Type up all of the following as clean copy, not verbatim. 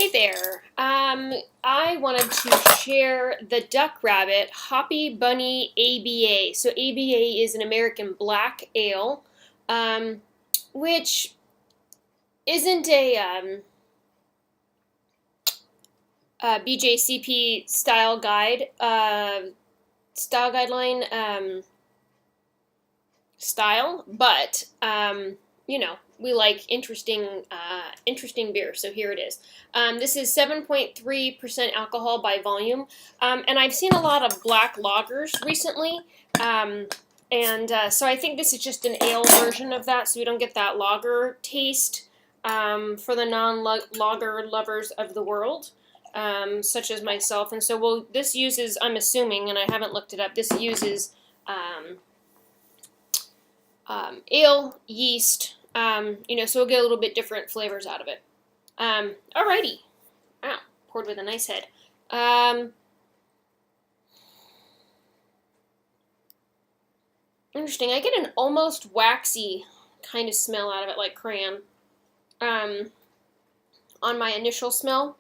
Hey there. I wanted to share the Duck Rabbit Hoppy Bunny ABA. So ABA is an American black ale, which isn't a BJCP style guideline style, but we like interesting beer. So here it is. This is 7.3% alcohol by volume, and I've seen a lot of black lagers recently, so I think this is just an ale version of that, so we don't get that lager taste for the non-lager lovers of the world, such as myself. And so this uses, I'm assuming, and I haven't looked it up, this uses ale, yeast, so we'll get a little bit different flavors out of it. Alrighty. Wow, poured with a nice head. Interesting. I get an almost waxy kind of smell out of it, like crayon, on my initial smell.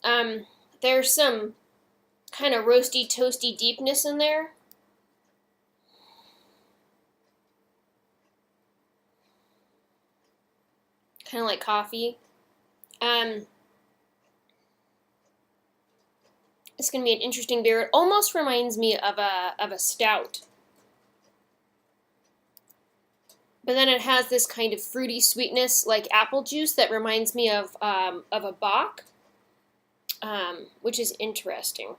There's some kind of roasty, toasty deepness in there. Kind of like coffee. It's going to be an interesting beer. It almost reminds me of a stout. But then it has this kind of fruity sweetness like apple juice that reminds me of a Bock, which is interesting.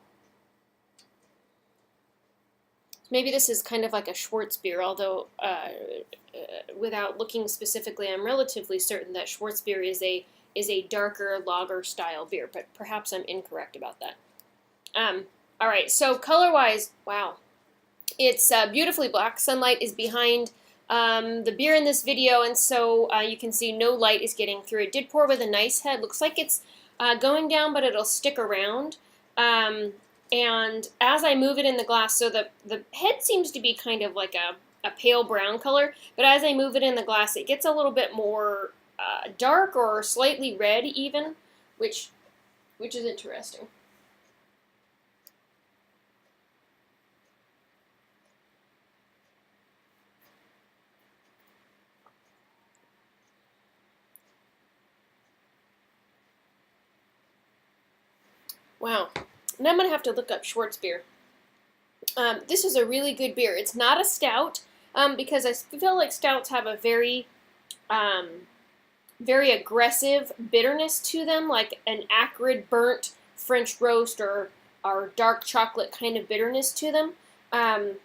Maybe this is kind of like a Schwartz beer, although without looking specifically, I'm relatively certain that Schwartz beer is a darker lager style beer, but perhaps I'm incorrect about that. All right, so color-wise, wow, it's beautifully black. Sunlight is behind the beer in this video, and so you can see no light is getting through. It did pour with a nice head. Looks like it's going down, but it'll stick around. And as I move it in the glass, so the head seems to be kind of like a pale brown color, but as I move it in the glass, it gets a little bit more dark or slightly red even, which is interesting. Wow. And I'm going to have to look up Schwartz beer. This is a really good beer. It's not a stout, because I feel like stouts have a very aggressive bitterness to them, like an acrid, burnt French roast or dark chocolate kind of bitterness to them. And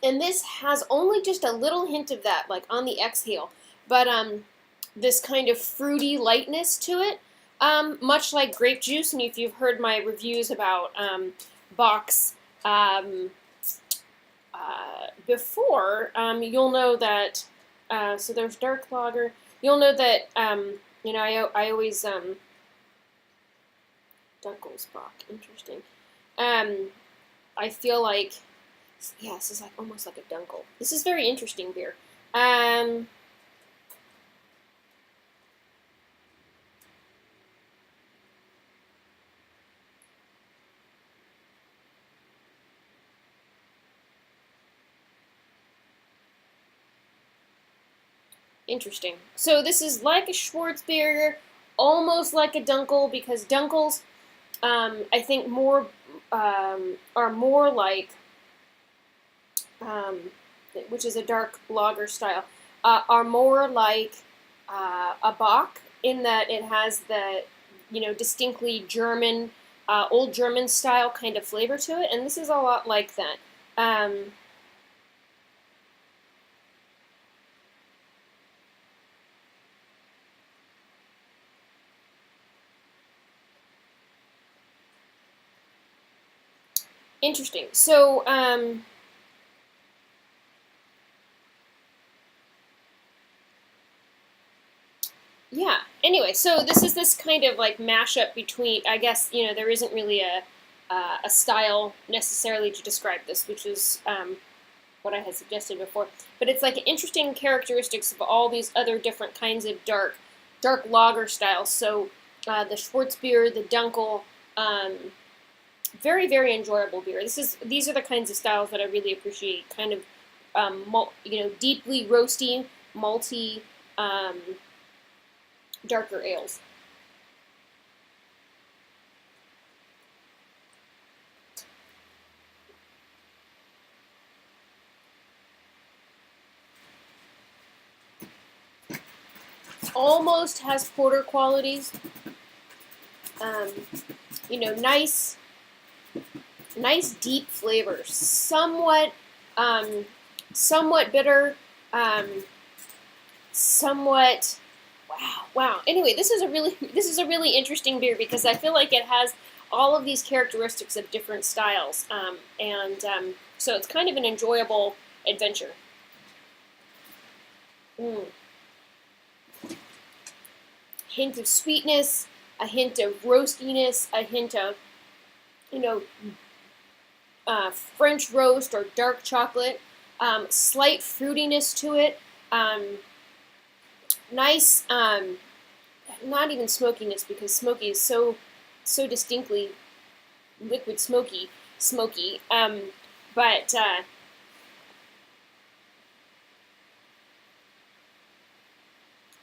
this has only just a little hint of that, like on the exhale, but this kind of fruity lightness to it. Much like grape juice, and if you've heard my reviews about Bock's before, you'll know that, so there's dark lager, you'll know that, I always, Dunkel's Bock, interesting. I feel like, yeah, this is like almost like a Dunkel. This is very interesting beer. Interesting. So this is like a Schwartz beer, almost like a Dunkel, because Dunkels, I think are more like, which is a dark lager style, are more like a Bock in that it has the, distinctly German, old German style kind of flavor to it, and this is a lot like that. Interesting. So, yeah. Anyway, so this is this kind of like mashup between, I guess, there isn't really a style necessarily to describe this, which is what I had suggested before. But it's like interesting characteristics of all these other different kinds of dark lager styles. So the Schwarzbier, the Dunkel. Very, very enjoyable beer. These are the kinds of styles that I really appreciate. Kind of, deeply roasty, malty, um, darker ales. Almost has porter qualities. Nice, nice deep flavors. Somewhat bitter. Somewhat. Wow. Anyway, this is a really interesting beer because I feel like it has all of these characteristics of different styles, so it's kind of an enjoyable adventure. Mm. Hint of sweetness, a hint of roastiness, a hint of, you know, French roast or dark chocolate, slight fruitiness to it, nice, not even smokiness because smoky is so distinctly liquid smoky, but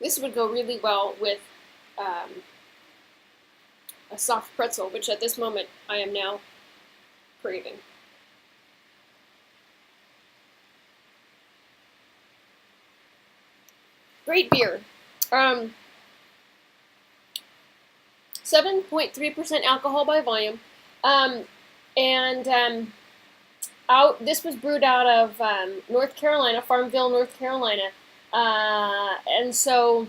this would go really well with a soft pretzel, which at this moment I am now craving. Great beer. 7.3% alcohol by volume. This was brewed out of North Carolina, Farmville, North Carolina. And so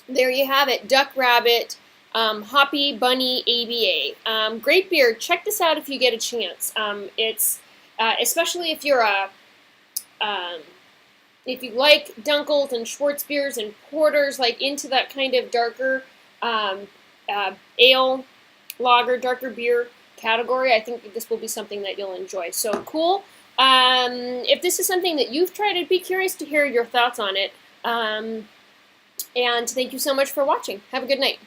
there you have it, Duck Rabbit, Hoppy Bunny ABA. Great beer. Check this out if you get a chance. It's especially if you're if you like Dunkels and Schwarzbiers and porters, like into that kind of darker ale, lager, darker beer category, I think this will be something that you'll enjoy. So cool. If this is something that you've tried, I'd be curious to hear your thoughts on it. And thank you so much for watching. Have a good night.